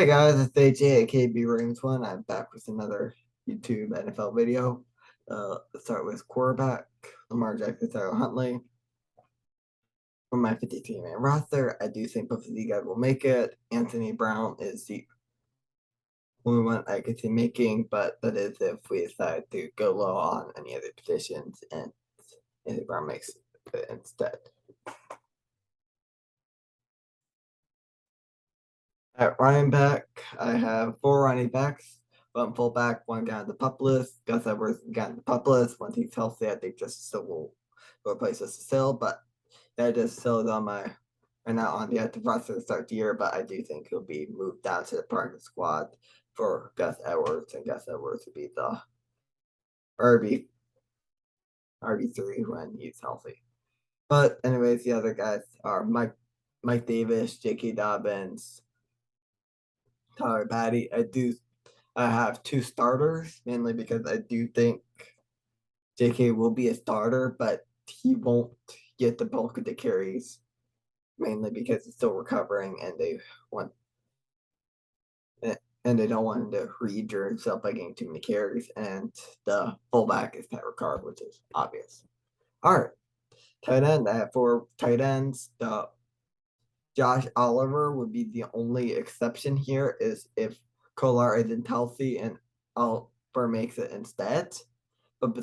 Hey guys, it's AJ, KB Rings One. I'm back with another YouTube NFL video. Let's start with quarterback Lamar Jackson, Tyler Huntley. For my 53-man roster, I do think both of these guys will make it. Anthony Brown is the only one I could see making, but that is if we decide to go low on any other positions and Anthony Brown makes it instead. At running back, I have 4 running backs. One fullback, one guy on the pup list. Gus Edwards got on the pup list. Once he's healthy, I think Justice Hill will replace Justice Hill. But that just still is on my right now on the active roster to start the year. But I do think he'll be moved down to the practice squad for Gus Edwards, and Gus Edwards will be the RB3 when he's healthy. But anyways, the other guys are Mike Davis, J.K. Dobbins, Tyler Batty. I have 2 starters, mainly because I do think JK will be a starter, but he won't get the bulk of the carries, mainly because he's still recovering and they don't want him to re-injure himself by getting too many carries. And the fullback is Pat Ricard, which is obvious. All right, tight end. I have 4 tight ends. The Josh Oliver would be the only exception here, is if Kolar isn't healthy and Oliver makes it instead. But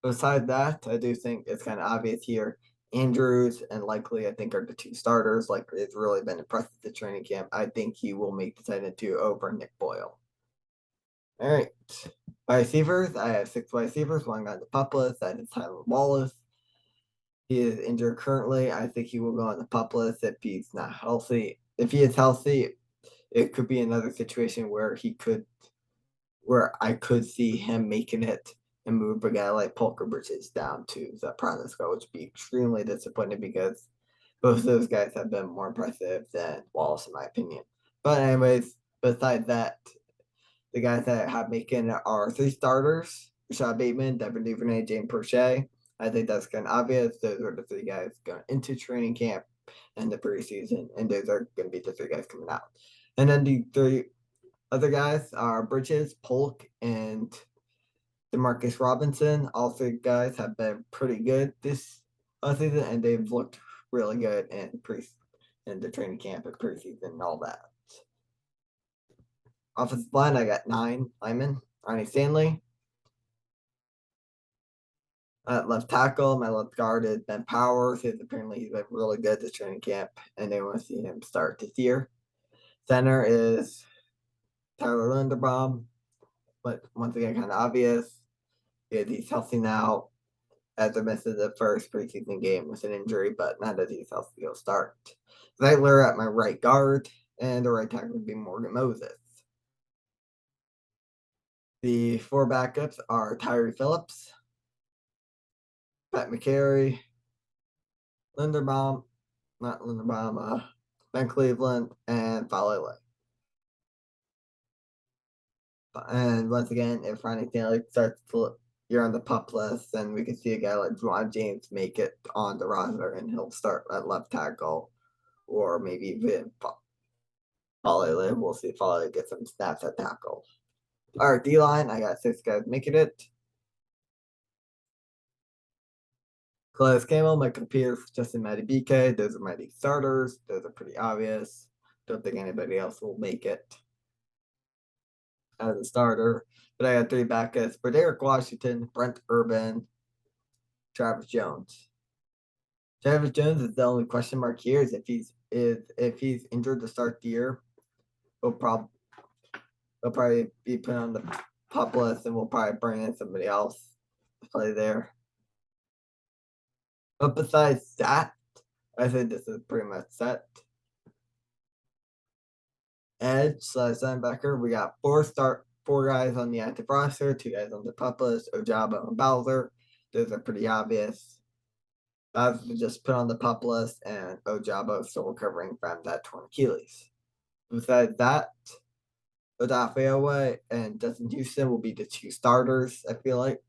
besides that, I do think it's kind of obvious here. Andrews and Likely, I think, are the 2 starters. Likely has really been impressive at the training camp. I think he will make the tight end 2 over Nick Boyle. All right. Wide receivers, I have 6 wide receivers. One guy on the pup list. That is Tyler Wallace. He is injured currently. I think he will go on the pup list if he's not healthy. If he is healthy, it could be another situation where I could see him making it and move a guy like Polka Bridges down to the practice squad, which would be extremely disappointing because both of those guys have been more impressive than Wallace, in my opinion. But anyways, besides that, the guys that have making it are 3 starters: Rashad Bateman, Devin Duvernay, James Prochet. I think that's kind of obvious. Those are the 3 guys going into training camp and the preseason, and those are going to be the 3 guys coming out. And then the 3 other guys are Bridges, Polk, and Demarcus Robinson. All 3 guys have been pretty good this season, and they've looked really good in the training camp and preseason and all that. Offensive line, I got 9 linemen. Ronnie Stanley. At left tackle, my left guard is Ben Powers. Apparently he's been really good this training camp, and they want to see him start this year. Center is Tyler Linderbaum, but once again, kind of obvious. He's healthy now, after missing the first preseason game with an injury, but now that he's healthy, he'll start. Zeitler at my right guard, and the right tackle would be Morgan Moses. The 4 backups are Tyree Phillips, Pat McCary, Ben Cleveland, and Falele. And once again, if Ronnie Stanley starts to you're on the pup list, then we can see a guy like Juwan James make it on the roster, and he'll start at left tackle, or maybe even Falele. We'll see if Falele gets some snaps at tackle. All right, D line, I got 6 guys making it. Calais Campbell, Michael Pierce, Justin Matty BK. Those are my starters. Those are pretty obvious. Don't think anybody else will make it as a starter. But I got 3 backups: Broderick Washington, Brent Urban, Travis Jones. Travis Jones is the only question mark here. Is if he's injured to start the year, he'll probably be put on the pup list, and we'll probably bring in somebody else to play there. But besides that, I think this is pretty much set. Edge / linebacker, we got 4 guys on the active roster, 2 guys on the pup list, Ojabo and Bowser. Those are pretty obvious. Bowser just put on the pup list, and Ojabo is still recovering from that torn Achilles. Besides that, Odafe and Justin Houston will be the 2 starters, I feel like,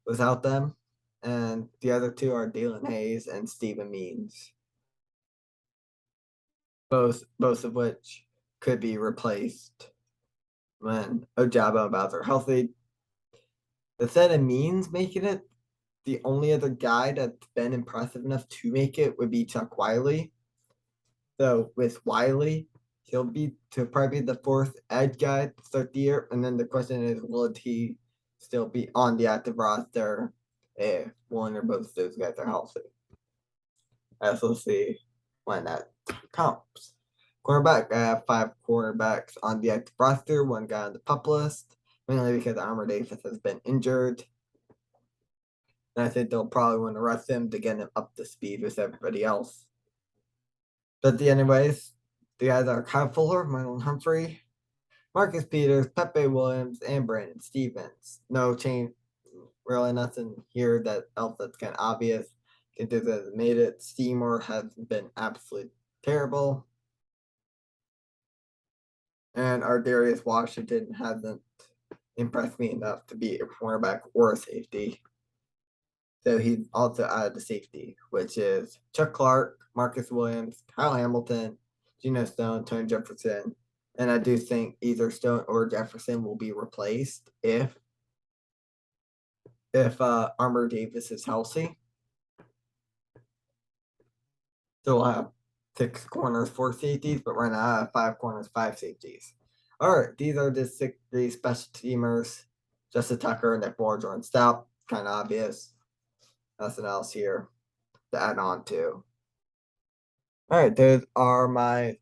without them. And the other 2 are Dalen Hayes and Steven Means. both of which could be replaced when Ojabo and Bowser are healthy. Instead of Means making it, the only other guy that's been impressive enough to make it would be Chuck Wiley. So with Wiley, he'll probably be the fourth edge guy to start the year. And then the question is, will he still be on the active roster if one or both of those guys are healthy? As we'll see when that comes. Cornerback, I have 5 cornerbacks on the active roster, one guy on the pup list, mainly because Armor Davis has been injured. And I think they'll probably want to rest him to get him up to speed with everybody else. But anyways, the guys are Kyle Fuller, Michael Humphrey, Marcus Peters, Pepe Williams, and Brandon Stevens. No change, really nothing here that's kind of obvious. Contenders has made it. Seymour has been absolutely terrible. And our Darius Washington hasn't impressed me enough to be a cornerback or a safety. So he's also out of the safety, which is Chuck Clark, Marcus Williams, Kyle Hamilton, Geno Stone, Tony Jefferson. And I do think either Stone or Jefferson will be replaced if Armor Davis is healthy. So we'll have 6 corners, 4 safeties, but right now I have 5 corners, 5 safeties. All right, these are the special teamers. Justin Tucker, Nick Moore, Jordan Stout. Kind of obvious. Nothing else here to add on to. All right, those are my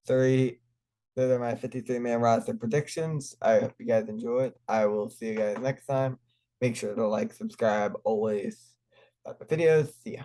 53-man roster predictions. I hope you guys enjoyed. I will see you guys next time. Make sure to like, subscribe, always like the videos. See ya.